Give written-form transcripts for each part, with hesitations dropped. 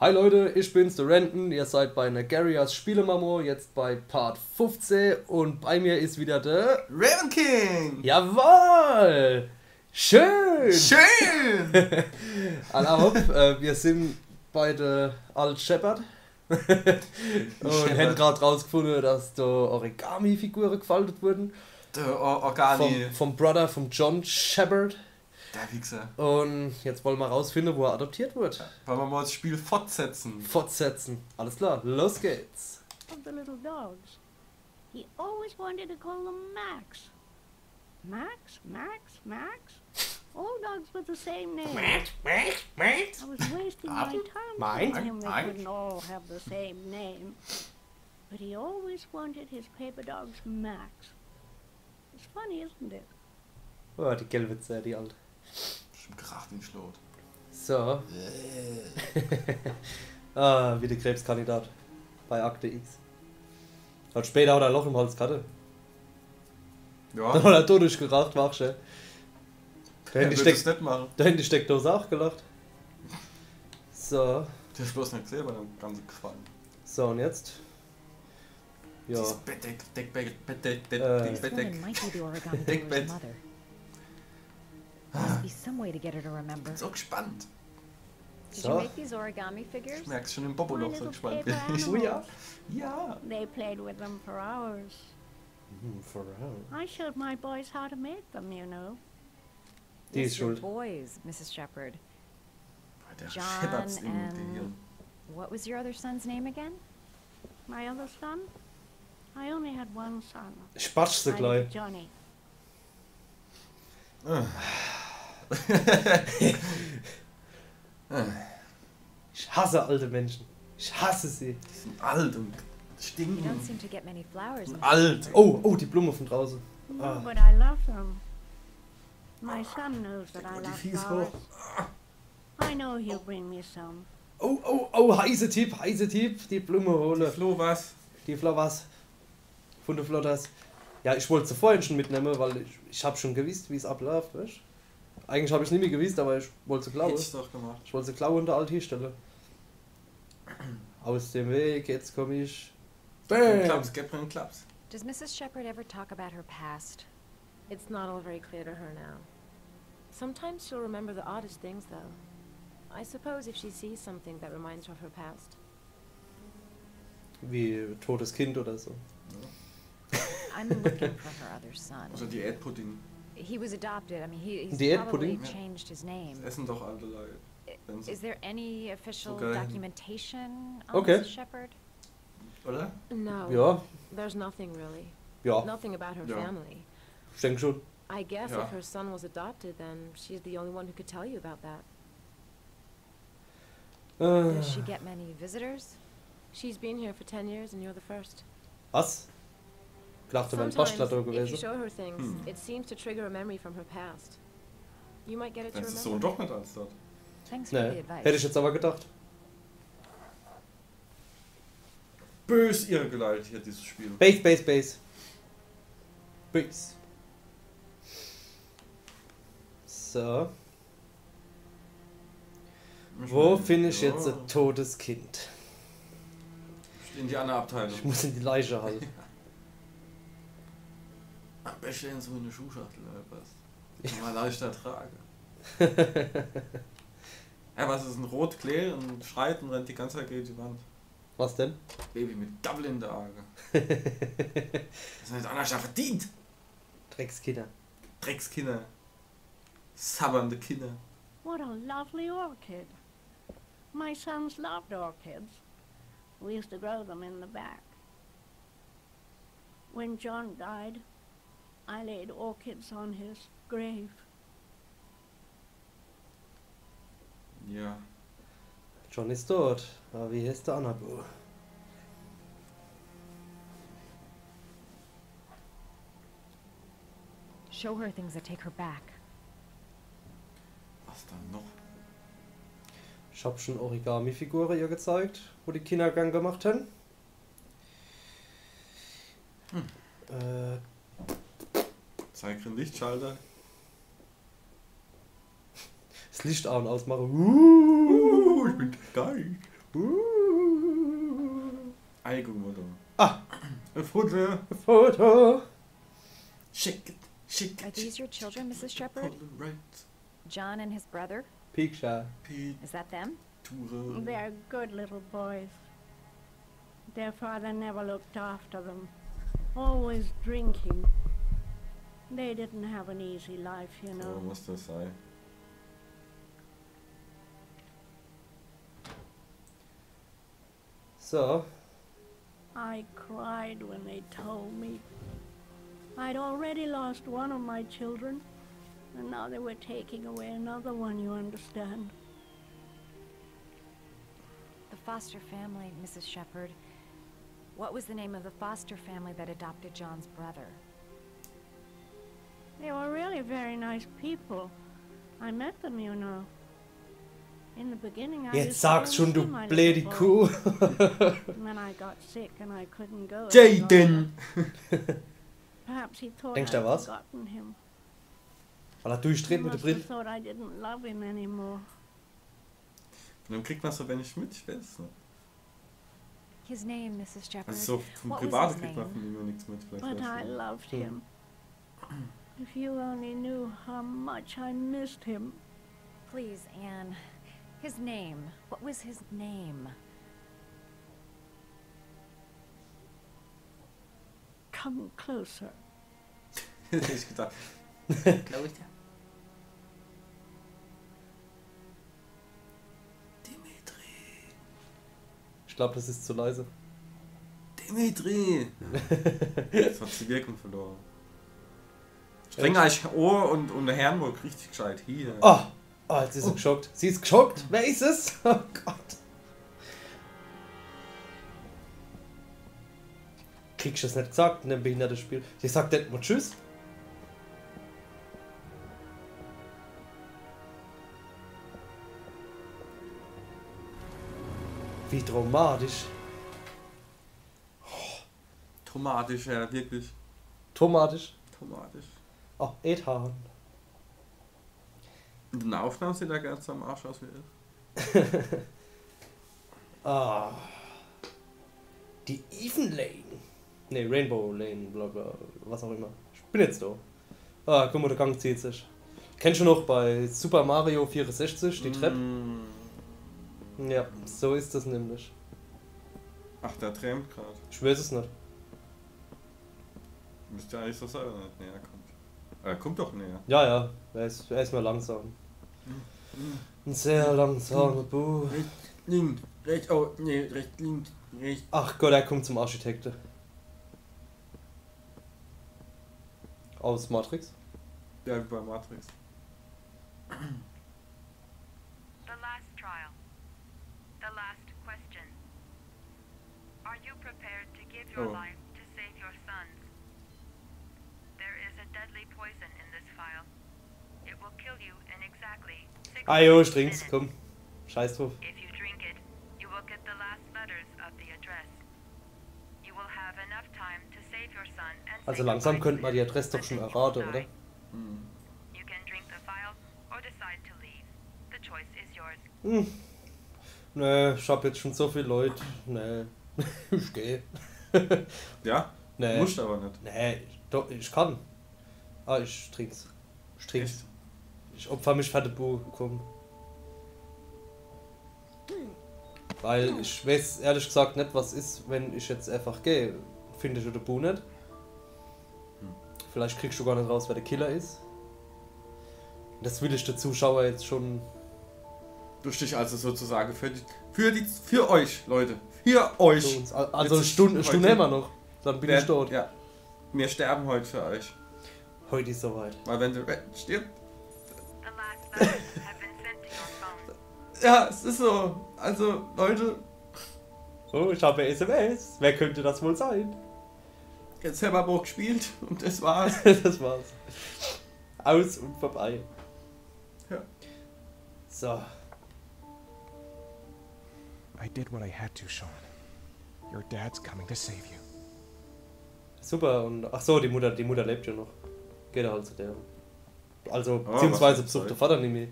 Hi Leute, ich bin's, der Renton. Ihr seid bei Nagarias Spielemamo, jetzt bei Part 15 und bei mir ist wieder der Raven King! Jawohl! Schön! Schön! Alla hopp, wir sind bei der Alt Shepherd und haben gerade rausgefunden, dass da Origami-Figuren gefaltet wurden. Der Organi. Vom Brother von John Shepherd. Der Wichser. Und jetzt wollen wir rausfinden, wo er adoptiert wird. Wollen wir mal das Spiel fortsetzen? Fortsetzen. Alles klar, los geht's. Of the little dogs. He always wanted to call them Max. Max? Max? Max? All dogs with the same name. Max, Max. I was wasting my time Mine? telling him they Mine? couldn't all have the same name. But he always wanted his paper dogs Max. It's funny, isn't it? Oh, die gelbe Zähne, die alte. Bestimmt geracht in Schlot. So. Ah, wie der Krebskandidat. Bei Akte X. Und später hat er ein Loch im Hals gehabt. Ja, Dann hat er tot durchgeraucht, wachst du. Da der hätte wird das nicht machen. die Steckdose auch gelacht. So. Der ist bloß nicht gesehen bei dem ganzen Gefallen. So, und jetzt? Ja. Dieses Bettdeck, Deckbett. This woman might be the origami Big figure's bed. mother. There must be some way to get her to remember. So gespannt. Did So. you make these origami figures? Ich merk's schon im Bobo My noch so little gespannt paper bin. Oh ja. animals. Ja. They played with them for hours. For real. I showed my boys how to make them, you know. Die Yes, ist your schuld. boys, Mrs. Shepherd. Der John scheppert's in and- den Gehirn. What was your other son's name again? My other son? I only had one son. Spatsch sie My gleich. little Johnny. Ich hasse alte Menschen. Ich hasse sie. Die sind alt und You stinken. don't seem to get many flowers. Und Mrs. alt. Oh, die Blume von draußen. No, Ah. but I love them. My son knows that I Die love Fies flowers. hoch. I know he'll bring me some. Oh, heiße Tipp, die Blume holen. Flo, was? Die Flowers. Von den Flotters. Ja, ich wollte sie vorhin schon mitnehmen, weil ich habe schon gewusst, wie es abläuft, weißt du? Eigentlich habe ich es nicht mehr gewusst, aber ich wollte sie klauen. Hätte ich doch gemacht. Ich wollte sie klauen und der Alt hinstellen. Aus dem Weg, jetzt komme ich. Bam! Klaps, gib mir einen Klaps. Does Mrs. Shepherd ever talk about her past? It's not all very clear to her now. Sometimes she'll remember the oddest things, though. I suppose if she sees something that reminds her of her past. Wie totes Kind oder so. I'm looking for her other son. Also Diätpudding. He was adopted. I mean, he's Diätpudding? probably changed his name. Das essen doch alle Leute. Wenn sie- Is there any official geil. documentation on Okay. Mrs. Shepherd? Oder? No. Ja, There's nothing really. ja, Nothing about her Yeah. family. ich denke schon. I guess Yeah. if her son was adopted, then she's the only one who could tell you about that. Does she get many visitors? She's been here for 10 years and you're the first. Was? Ich dachte, wäre ein Sometimes, Poststadt if you gewesen. show her things, Hmm. it seems to trigger a memory from her past. You might get it to Dann ist remember. der Sohn doch nicht als dort. Thanks for the Ne, advice. hätte ich jetzt aber gedacht. Bös irregeleitet hier dieses Spiel. Base. Base. So, wo finde ich jetzt ein totes Kind? In die andere Abteilung. Ich muss in die Leiche halten. Am besten in so eine Schuhschachtel oder was. Mal leichter tragen. Ja, was ist ein Rotklee und schreit und rennt die ganze Zeit gegen die Wand. Was denn? Baby mit Double in der Auge. Das ist nicht anders verdient. Dreckskinder. Dreckskinder. Sabbernde Kinder. What a lovely orchid. My sons loved orchids. We used to grow them in the back. When John died, I laid orchids on his grave. Ja. John ist tot. Aber wie heißt der Annabo? Show her things that take her back. Was dann noch? Ich habe schon Origami-Figuren ihr gezeigt, wo die Kindergang gemacht haben. Zeig den Lichtschalter. Das Licht an und ausmachen. Ich bin geil. Eigenmutter. Ah, Ein Foto. Foto. Shake it, shake Are it. these your children, Mrs. Shepherd? Polaroid. John and his brother? Picture. Is that them? Picture. They're good little boys. Their father never looked after them. Always drinking. They didn't have an easy life, you So know. muss das sein. So. I cried when they told me. I'd already lost one of my children, and now they were taking away another one, you understand. The foster family, Mrs. Shepherd. What was the name of the foster family that adopted John's brother? They were really very nice people. I met them, you know. In the beginning, I Jetzt used to sag's schon, du see my blöde little boy. Kuh. And then I got sick and I couldn't go. any longer. Jaden! Perhaps he thought Denkst I'd du was? forgotten him. Weil er He durchdreht mit der must Brille. have thought I didn't love him anymore. Von dem kriegt man so wenig mit, ich weiß es nicht. His name, Mrs. Shepherd. Also so vom What was Privaten his kriegt man name? von ihm ja nichts mit. Vielleicht But weißt I du. loved him. If you only knew how much I missed him. Please, Anne. His name. What was his name? Come closer. Hätte ich gedacht. Glaube ich dir. Dimitri. Ich glaube, das ist zu leise. Dimitri! Jetzt hat sie Wirkung verloren. Streng eigentlich Ohr und der Herrenburg richtig gescheit. Hier. Oh, oh, jetzt ist sie geschockt. Sie ist geschockt. Wer ist es? Oh Gott. Kriegst du das nicht gesagt in dem Behindertenspiel? Ich sag nicht mal Tschüss. Wie dramatisch. Tomatisch, ja, wirklich. Tomatisch. Tomatisch. Oh, Ethan. In den Aufnahmen sieht er ganz am Arsch aus wie ich. Ah. Die Even Lane. Ne, Rainbow Lane, bla bla, was auch immer. Ich bin jetzt da. Ah, guck mal, der Gang zieht sich. Kennst du noch bei Super Mario 64 die Treppe? Ja, so ist das nämlich. Ach, der träumt gerade. Ich weiß es nicht. Müsste ja eigentlich so sein, wenn er nicht näher kommt. Er kommt doch näher. Ja, ja, er ist mal langsam. Ein sehr langsamer Buch. Links, rechts, oh, nee, rechts, links, rechts. Ach Gott, er kommt zum Architekten. Aus Matrix. Ja, wie bei Matrix. The last trial. The last question. Are you prepared to give your Oh. life to save your sons? There is a deadly poison in this file. It will kill you in exactly 6 Ah jo, ich minutes. trink's, komm. Scheiß drauf. If you drink it, you will get the last letters of the address. You will have enough time to save your son and Also say langsam goodbye könnte to man die him, Adresse doch but schon then you erraten, will oder? die. You can drink the file or decide to leave. The choice is yours. Nee, ich hab jetzt schon so viele Leute. Nee. Ich geh. Ja? Nee. Musst aber nicht. Nee, doch, ich kann. Ah, ich trink's. Ich trink's. Echt? Ich opfer mich für den Buch, komm. Weil ich weiß ehrlich gesagt nicht, was ist, wenn ich jetzt einfach gehe. Finde ich den Buch nicht. Vielleicht kriegst du gar nicht raus, wer der Killer ist. Das will ich der Zuschauer jetzt schon. Du stich also sozusagen für euch, Leute. Für euch. Für uns. Also Jetzt ist Stunde heute- haben wir noch. Dann bin ich tot. Ja. Wir sterben heute für euch. Heute ist soweit. Weil wenn du stirbt. The last letters have been sent to your phone. Ja, es ist so. Also, Leute, Oh, ich habe SMS. Wer könnte das wohl sein? jetzt haben wir auch gespielt und das war's. Das war's. Aus und vorbei. Ja. So. I did what I had to, Sean. Your dad's coming to save you. Super. Und ach so, die Mutter lebt ja noch. Geht halt zu der. Also, Oh, beziehungsweise was für besucht der Zeit. Vater nicht mehr.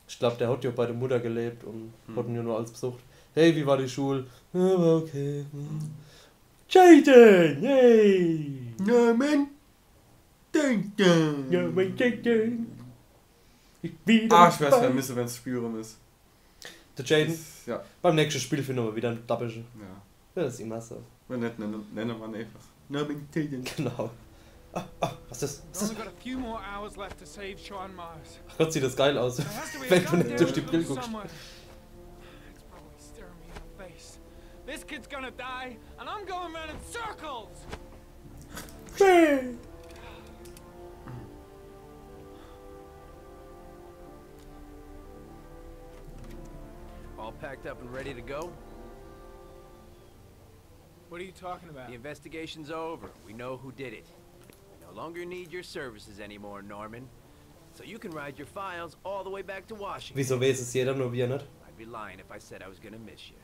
Ich glaube, der hat ja bei der Mutter gelebt und hat ihn ja nur als besucht. Hey, wie war die Schule? War okay. Jaden! Yay! Norman! Ja, mein Jaden! Ich bin Ich werde vermissen, wenn das Spiel rum ist. Der Jaden? Ja. Beim nächsten Spiel finden wir wieder ein Dabische. Ja. Ja, das ist immer so. Wenn nicht, nennen wir ihn einfach. Norman Jaden. Genau. Was ist We've das? only got a few more hours left to save Sean Mars. Ach Gott, sieht das geil aus. There has to be a Wenn du gun nicht there durch die loose Brille guckst. somewhere. It's probably staring me in the face. This kid's gonna die, and I'm going around in circles. All packed up and ready to go? What are you talking about? The investigation's over. We know who did it. We no longer need your services anymore, Norman. So you can ride your files all the way back to Washington. Wieso weiß es jeder, nur wir nicht? I'd be lying if I said I was gonna miss you.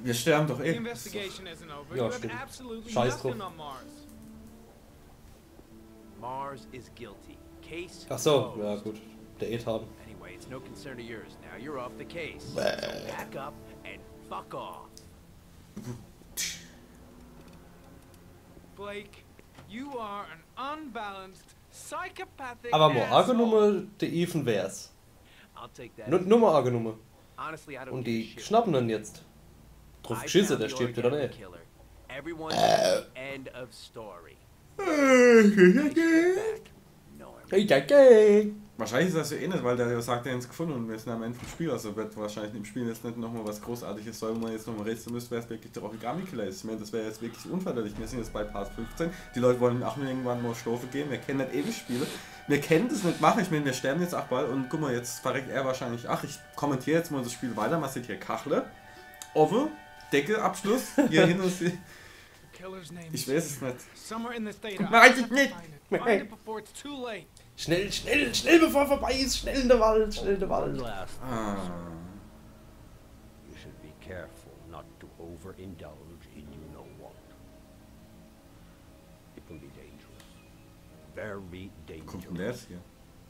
Wir sterben doch The eh. investigation isn't over. Ja, You have stimmt. absolutely Scheiß nothing drauf. on Mars. Mars is guilty. Case Ach so, closed. ja gut. Der Ethan. Anyway, it's no concern of yours now. You're off the case. So pack up and fuck off. Blake, you are an unbalanced, psychopathic Aber mal asshole. angenommen, der Ethan wär's. I'll take that. Nur mal angenommen. Honestly, I don't Und give a die shit. schnappen ihn jetzt. Drauf I geschissen, found der the stirbt wieder orgasm nicht. killer. Everyone's end of story. Nice back, Norman. Hey, okay. Wahrscheinlich ist das ja eh nicht, weil der sagt, er hat es gefunden und wir sind am Ende vom Spiel. Also wird wahrscheinlich im Spiel jetzt nicht nochmal was Großartiges sein, wo man jetzt nochmal rätseln müsste, wer es wirklich der Origami-Killer ist. Ich meine, das wäre jetzt wirklich unverständlich. Wir sind jetzt bei Part 15. Die Leute wollen auch nur irgendwann mal Stufe gehen. Wir kennen nicht ewig Spiele. Wir kennen das nicht machen. Ich meine, wir sterben jetzt auch bald und guck mal, jetzt verreckt er wahrscheinlich. Ach, ich kommentiere jetzt mal das Spiel weiter. Man sieht hier Kachle, Oven, Decke, Abschluss. Hier hin und sie. Killer's name Ich is weiß es nicht. somewhere in this data. Weiß I ich have to nicht. find it. Find it before it's too late. Schnell, schnell, schnell, bevor vorbei ist. Schnell in der Wald, schnell in der Wald. Last, Ah. you should be careful not to overindulge in you know what. It can be dangerous. Very Kommt denn der dangerous. jetzt hier?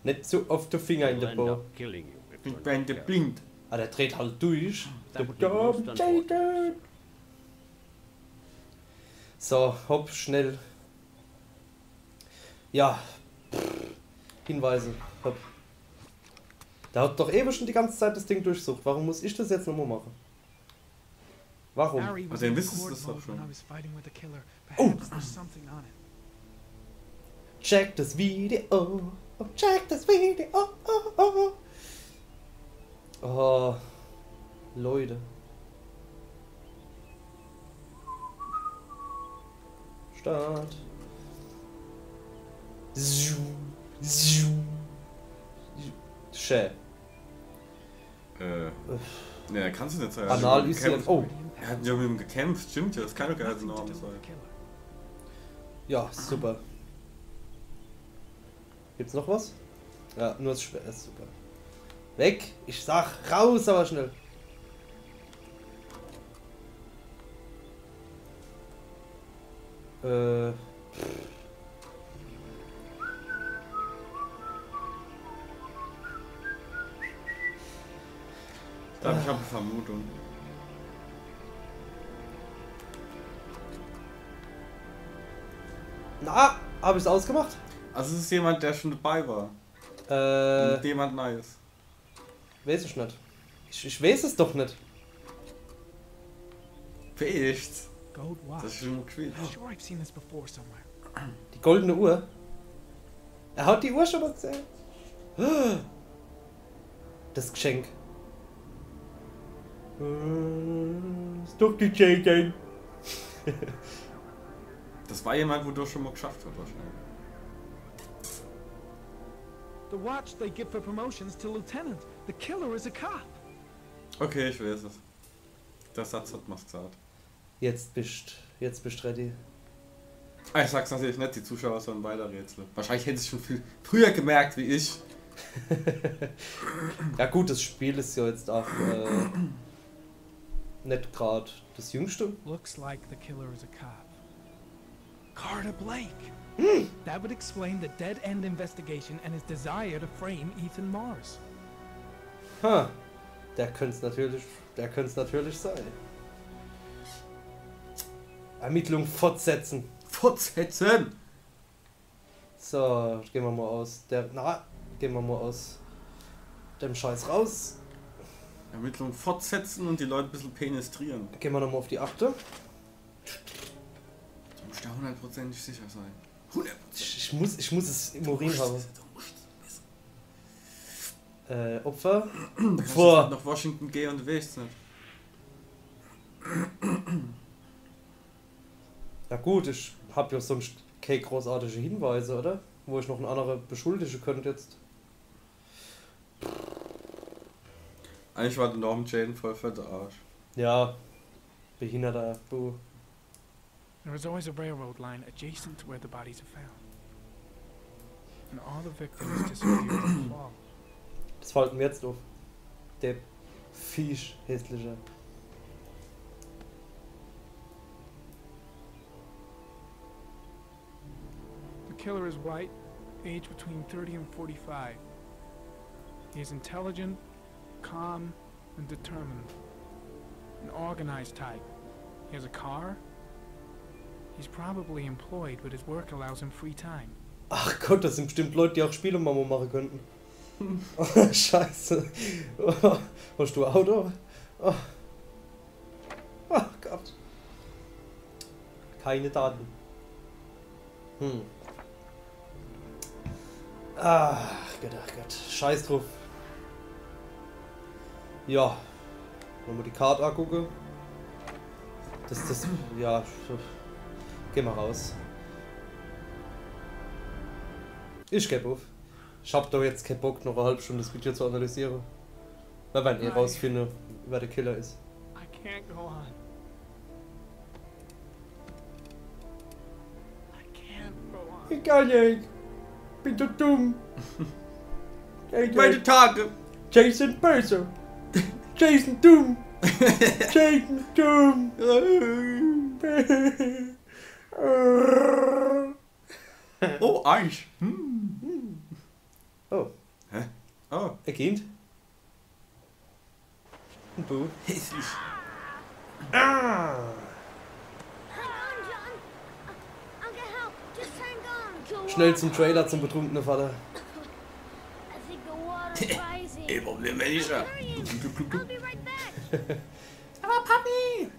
Nicht so auf den Finger in Will der end Bo. up killing you if Ich you're bin not der careful. blind. Ah, der dreht halt durch. That would be most unfortunate. Jaden. So, hopp, schnell. Ja. Hinweise. Hopp. Der hat doch eben schon die ganze Zeit das Ding durchsucht. Warum muss ich das jetzt nochmal machen? Warum? Harry was Also, ihr in wisst es court das doch mode schon. when I was fighting with the killer. Oh. Perhaps there's something on it. Check das Video. Oh, check das Video. Oh, Leute. Start. Schä. Ne, kannst du nicht sein. Anal ist ja. Oh, Er hat ja mit ihm gekämpft, stimmt ja, das kann doch gar nicht Nothing to normal do with sein. the killer. ja, super. Gibt's noch was? Ja, nur das Schwert ist super. Weg! Ich sag raus, aber schnell. Ich habe eine Vermutung. Na, hab ich's ausgemacht? Also es ist jemand, der schon dabei war. Und jemand Neues. Weiß ich nicht. Ich weiß es doch nicht. Echt? Gold watch. Das ist schon mal gespielt. I'm sure I've seen this before somewhere. Die goldene Uhr. Er hat die Uhr schon mal gesehen. Das Geschenk. Ist doch die Jaden. Das war jemand, wo du schon mal geschafft hast wahrscheinlich. The watch they give for promotions to lieutenant. The killer is a cop. Okay, ich weiß es. Der Satz hat mir's gesagt. Jetzt bist ready. Ah, ich sag's natürlich nicht, die Zuschauer sollen weiter rätseln. Wahrscheinlich hätte es schon viel früher gemerkt wie ich. Ja gut, das Spiel ist ja jetzt auch nicht gerade das Jüngste. Looks like the killer is a cop. Carter Blake. That would explain the dead-end investigation and his desire to frame Ethan Mars. Ha. Der könnte es natürlich sein. Ermittlung fortsetzen. Fortsetzen! So, gehen wir mal aus dem Scheiß raus. Ermittlung fortsetzen und die Leute ein bisschen penetrieren. Gehen wir nochmal auf die Akte. Du musst da 100% sicher sein. 100%. Ich muss es im Urin haben. Opfer. Bevor nach Washington gehen und du weißt nicht. Ja gut, ich habe ja sonst keine großartige Hinweise, oder? Wo ich noch einen anderen beschuldigen könnte jetzt. Eigentlich war der Norman Jaden voll für der Arsch. Ja, behinderter Buh. There was always a railroad line adjacent to where the bodies are found. And all the victims disappeared in the fall. Das fällt mir jetzt auf. Der Fisch hässliche. The killer is white, age between 30 and 45. He is intelligent, calm, and determined. An organized type. He has a car. He's probably employed, but his work allows him free time. Ach Gott, das sind bestimmt Leute, die auch Spielemamo machen könnten. Oh, Scheiße. Oh, hast du ein Auto? Oh. Oh Gott. Keine Daten. Ach Gott. Scheiß drauf. Ja. Wollen wir die Karte angucken? Ja. Geh mal raus. Ich geb auf. Ich hab doch jetzt keinen Bock, noch eine halbe Stunde das Video zu analysieren. Weil wir rausfinden, wer der Killer ist. I can't go on. I can't go on. Ich kann nicht. Bin so dumm. Meine Tage! Jason böse. Jason dumm. Jason dumm. Oh, Eis. Oh. Hä? Oh. Ein Kind. Ein Buh. Hässlich. Ah. Schnell zum Trailer zum betrunkenen Vater. Problem, Melissa. Aber Papi!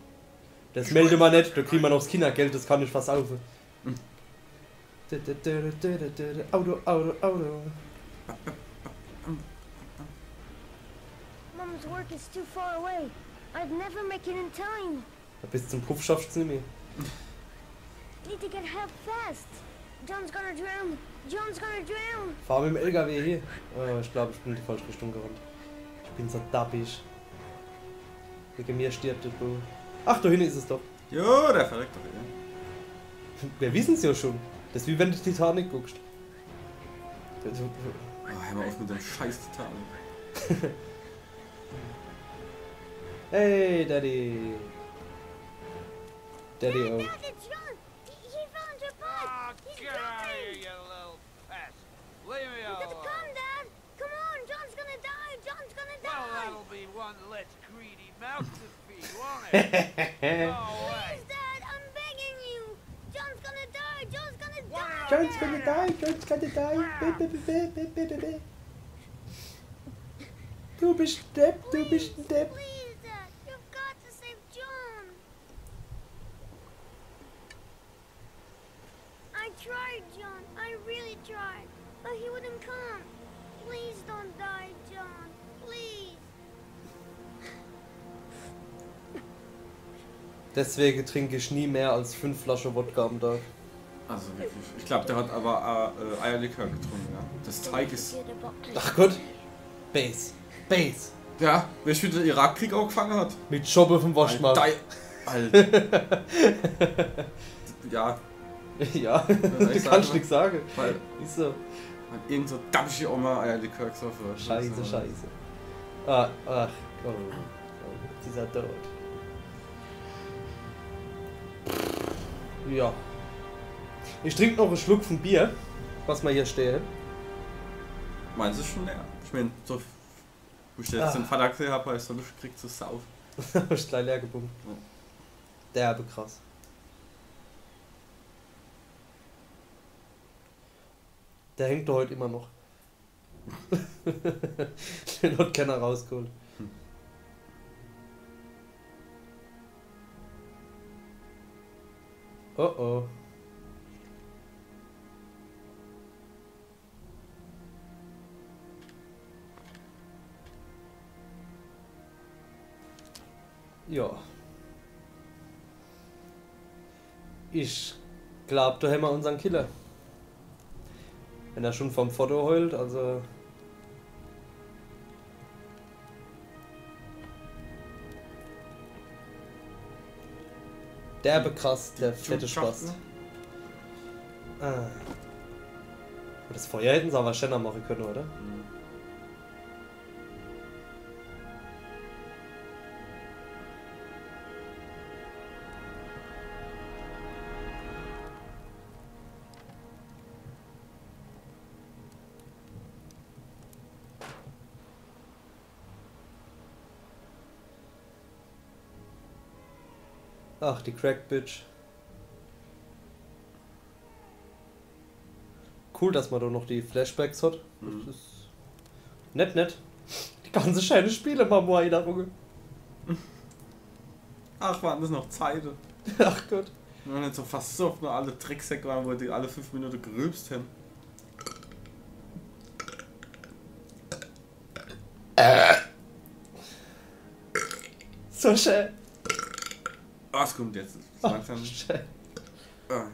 Das melde man nicht, da kriegen wir noch das Kindergeld, das kann ich fast auf. Auto. Mom's work is too far away. I'd never make it in time. Bis zum Puff schaffst du nicht mehr. Need to get help fast. John's gonna drown. John's gonna drown. Fahr mit dem LKW hier. Oh, ich glaube, ich bin in die falsche Richtung gerannt. Ich bin so dappig. Wegen mir stirbt der Buh. Ach, da hinten ist es doch. Jo, der verreckt doch hier. Wir wissen es ja schon. Das ist wie wenn du Titanic guckst. Oh, hör mal auf mit dem scheiß Titanic. Hey, Daddy. Daddy, oh. He found your butt. He's Get out of here, you little pest. Leave me You gotta alone. come, Dad. Come on, John's gonna die. John's gonna Well, die. that'll be one less greedy mouth to feed, won't it? Go away. Please, Dad, I'm begging you. John's gonna die. John's gonna die. John's gonna die. John's gonna die. Du bist Depp. Du bist ein Depp. Please, Dad. You've got to save John. I tried, John. I really tried. But he wouldn't come. Please don't die, John. Please. Deswegen trinke ich nie mehr als 5 Flaschen Wodka am Tag. Also wirklich. Ich glaube, der hat aber Eierlikör getrunken, ja. Das Teig ist... Ach Gott. Base. Ja, wer schon den Irakkrieg auch gefangen hat. Mit Job auf dem Waschmarkt. Alter. Ja. Ja, du kannst nichts sagen. Weil Ist so. irgend so dampfige Oma Eierlikör gesoffen hat. Scheiße. Ach, oh, dieser Tod. Ja. Ich trinke noch einen Schluck von Bier, was wir hier stehen. Meinst du schon leer? Ich meine, so Wo ich jetzt den Vater gesehen habe, habe ich so Lust gekriegt zu saufen. Hab ich gleich leer gepumpt. Ja. Derbe krass. Der hängt da heute immer noch. Den hat keiner rausgeholt. Oh oh. Ja. Ich glaube, da haben wir unseren Killer. Wenn er schon vom Foto heult, also... Derbe krass, der fette Spaß. Ah. Das Feuer hätten sie aber schneller machen können, oder? Mhm. Ach, die Crack-Bitch. Cool, dass man da noch die Flashbacks hat. Das ist nett. Die ganze schöne Spiele machen wir Erinnerungen. Ach, waren das noch Zeiten. Ach Gott. Wir waren nicht so versucht, nur alle Drecksäcke waren, wo die alle 5 Minuten gerülpst haben. So schön. Was kommt jetzt? Langsam. Oh, ja.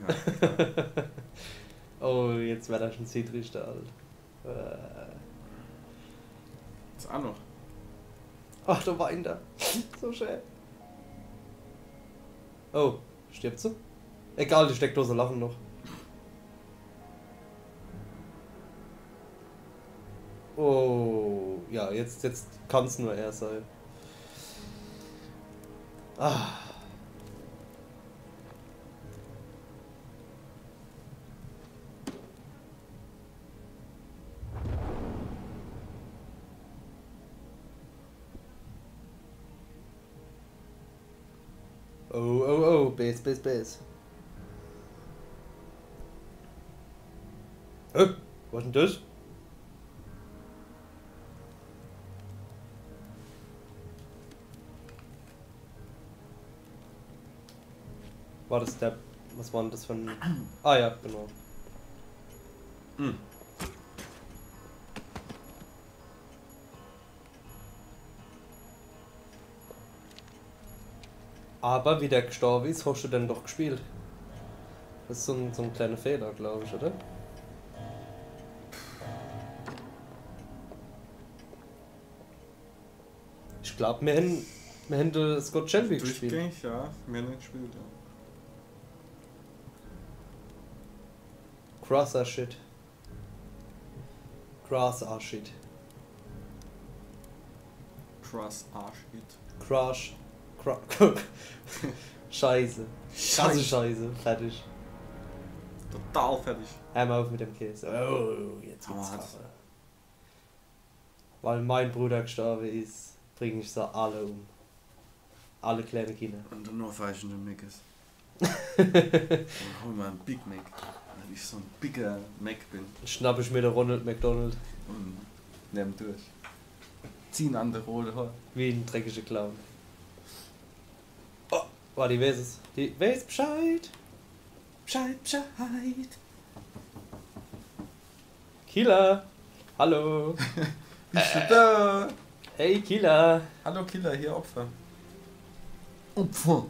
Oh, jetzt wäre er schon zittrig, der Alt. Ist auch noch. Ach, da weint er. So schön. Oh, stirbt sie? Egal, die Steckdose lachen noch. Oh, ja, jetzt kann es nur er sein. Ah. Oh, Base. Was denn das? War das der... Was war denn das für ein... Ah ja, genau. Mhm. Aber wie der gestorben ist, hast du denn doch gespielt. Das ist so ein kleiner Fehler, glaube ich, oder? Ich glaube, wir haben den Scott Shelby gespielt. Durchgängig, ja. Wir haben nicht gespielt, ja. Crosser Shit. Cross-Shit. Crush. Scheiße. Krasse Scheiße. Fertig. Total fertig. Einmal auf mit dem Käse. Oh, jetzt wird's krasser. Weil mein Bruder gestorben ist, bringe ich sie alle um. Alle kleine Kinder. Und dann nur fleischende Meckes. Dann hol mal einen Big Mac. Weil ich so ein bigger Mac bin. Schnapp ich mir den Ronald McDonald. Und nehm durch. Ziehen an der rote Haar. Wie ein dreckiger Clown. Oh, war die weiß es. Die weiß Bescheid. Bescheid. Killer. Hallo. Bist du da? Hey Killer. Hallo Killer, hier Opfer. Opfer.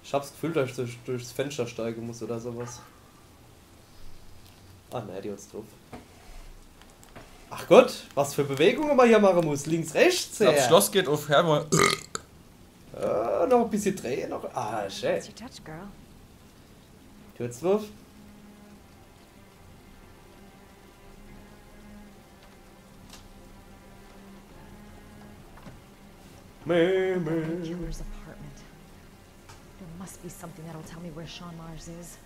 Ich hab's Gefühl, dass ich durchs Fenster steigen muss oder sowas. Ah ne, die hat's drauf. Ach Gott, was für Bewegungen man hier machen muss. Links, rechts. Das Schloss geht auf Herr. Noch ein bisschen drehen. Noch. Ah, schön. What's your touch, girl? Tut's drauf. Killer's apartment. There must be something that'll tell me where Sean Mars is.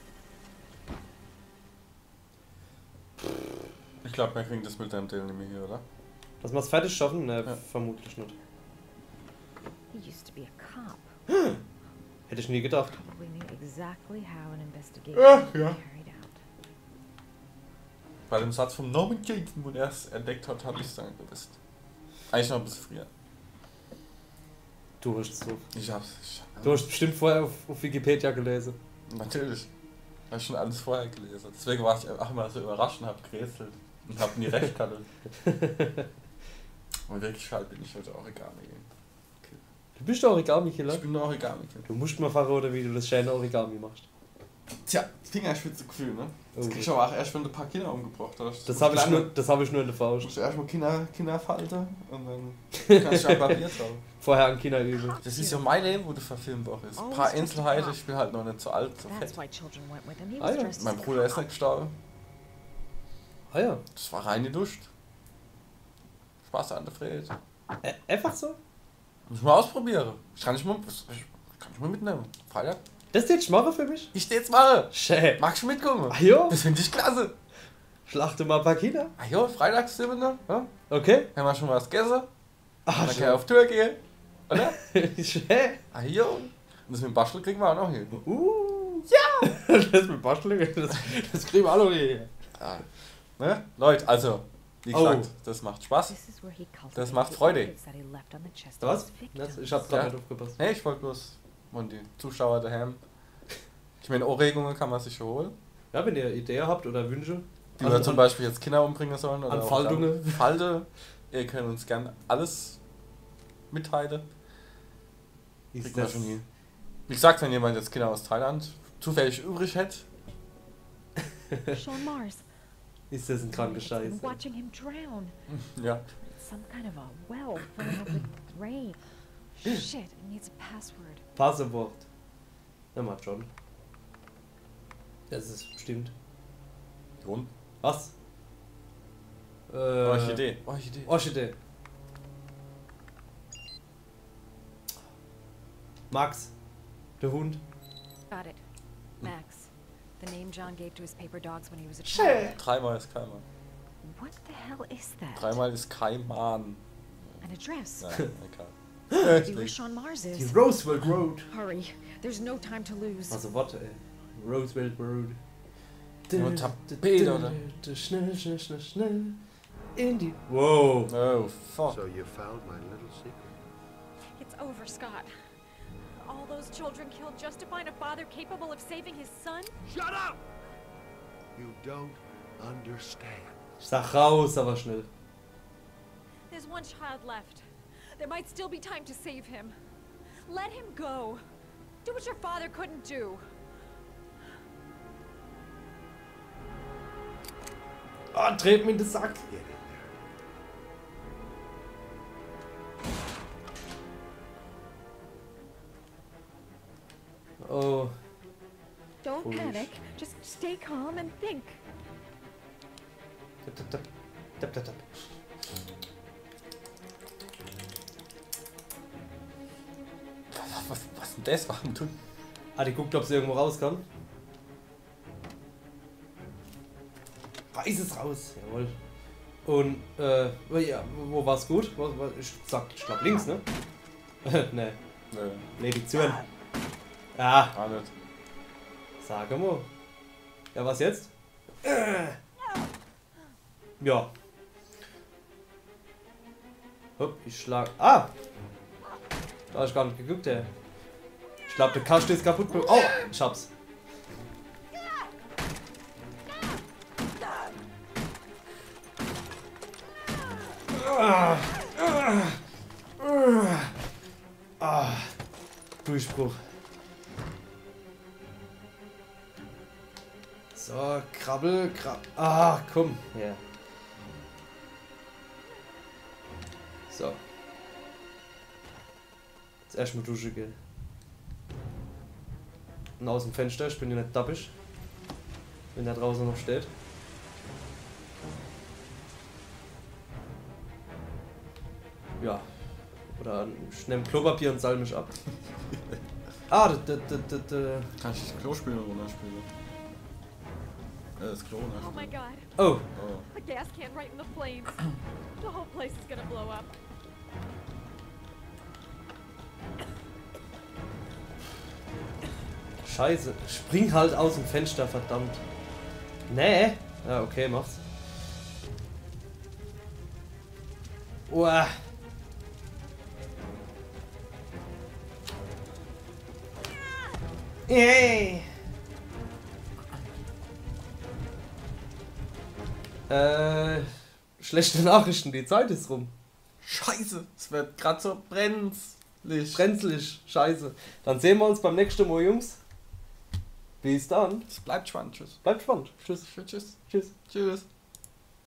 glaube, wir kriegen das mit deinem Teil nicht mehr hier, oder? Dass wir es fertig schaffen? Ne, Ja. vermutlich nicht. He used to be a cop. Hätte ich nie gedacht. Probably knew exactly how an investigation Ja. would be carried out. Bei dem Satz vom Norman Jason, wo er es entdeckt hat, habe ich es dann gewusst. Eigentlich noch ein bisschen früher. Du hast es so. Du hast bestimmt vorher auf Wikipedia gelesen. Natürlich. Habe ich schon alles vorher gelesen. Deswegen war ich auch immer so überrascht und habe gerätselt. Und habe nie recht gehabt. Und wirklich halt bin ich heute Origami. Okay. Du bist der Origami-Killer? Ich bin der Origami-Killer. Du musst mal verraten, wie du das schöne Origami machst. Tja, Fingerspitzengefühl, ne? Das Oh. kriegst du aber auch erst, wenn du ein paar Kinder umgebracht hast. Das habe ich nur in der Faust. Du musst erstmal Kinder falten und dann kannst du ein Papier drauf. Vorher an Kinder üben. Das ist ja mein Leben, wo du verfilmt auch ist. Ein paar Einzelheiten, ich bin halt noch nicht so alt, so That's fett. why children went with him. He Ah, was ja. dressed as Mein a Bruder ist cop. nicht gestorben. Ah ja. Das war rein geduscht. Spaß an der Freude. Einfach so? Muss mal ausprobieren. Ich kann nicht mal mitnehmen. Freitag. Das jetzt machen für mich? Ich steh jetzt mal. Schä. Magst du mitkommen? Ah ja. Das finde ich klasse. Schlachte mal ein paar Kinder. Ah ja, freitags sind wir noch. Ja? Okay. Haben wir schon was gegessen? Ah, Dann kann ich auf Tour gehen. Oder? Schä. Ah ja. Und das mit dem Bastel kriegen wir auch noch hin. Ja. Das mit Basteln, das kriegen wir alle hier. Ah. Ne? Leute, also, wie gesagt, das macht Spaß. This is where he cultivated Das macht the Freude. orchids that he left on the chest of Was? his victims. Ich hab grad nicht aufgepasst. Nee, ich wollte bloß und die Zuschauer daheim. Ich meine, Anregungen kann man sich schon holen. Ja, wenn ihr Ideen habt oder Wünsche. Die wir zum Beispiel jetzt Kinder umbringen sollen. Oder an auch Faltungen. Falte. Ihr könnt uns gerne alles mitteilen. Kriegt man schon hin. Wie gesagt, wenn jemand jetzt Kinder aus Thailand zufällig übrig hätte. Sean Mars. Ist das ein kranker I'm Scheiß? watching him drown. Ja. It's some kind of a well filling up with rain. Shit, it needs a password. Passwort. Ja, macht schon. Das ist bestimmt. Und? Was? Orchidee. Orchidee. Orchidee. Max. Der Hund. Got it. Max. The name John gave to his paper dogs when he was a Shit. child. Dreimal ist Keimann. What the hell is that? Dreimal ist Keimann. An address. Nein, egal. See where Sean Mars Die is. Roosevelt Road. Hurry. There's no time to lose. Also warte, ey. Roosevelt Road. Nur Tapete, oder? Schnell, schnell, schnell, schnell. In die... Wow. Oh, fuck. So you found my little secret. It's over, Scott. All those children killed just to find a father capable of saving his son? Shut up! You don't understand. Ich sag raus, aber schnell. There's one child left. There might still be time to save him. Let him go. Do what your father couldn't do. Ah, dreht mir in den Sack. Get in there. Oh. Don't Foolish. panic. Just stay calm and think. Tap, tap, tap. Tap, tap, tap. Was denn das? Warum tun? Ah, die guckt, ob sie irgendwo raus kann. Reiß es raus. Jawohl. Und, ja, wo war's gut? Ich glaub links, ne? Ne. Nö. Ne, die Türen. Ah, Gar nicht. sag mal. Ja, was jetzt? Ja. Hopp, ich schlag. Ah! Da hab ich gar nicht geguckt, ey. Ich glaub, der Kasten ist kaputt. Oh, ich hab's. Durchbruch. So, krabbel, krabbel. Ah, komm. Ja. So. Jetzt erstmal Dusche gehen. Und aus dem Fenster, ich bin ja nicht dappig. Wenn der draußen noch steht. Ja. Oder ich nehme Klopapier und salbe mich ab. Ah, Kann ich das Klospüler runterspielen? Das Klo, ne? Oh my god. Oh. A gas can right in the flames. The whole place is gonna blow up. Scheiße. Spring halt aus dem Fenster, verdammt. Nee. Ja, okay, mach's. Uah. Yay. Schlechte Nachrichten, die Zeit ist rum. Scheiße, es wird gerade so brenzlig. Brenzlig, scheiße. Dann sehen wir uns beim nächsten Mal, Jungs. Bis dann. Es bleibt spannend, tschüss. Bleibt spannend. Tschüss. Tschüss. Tschüss. Tschüss.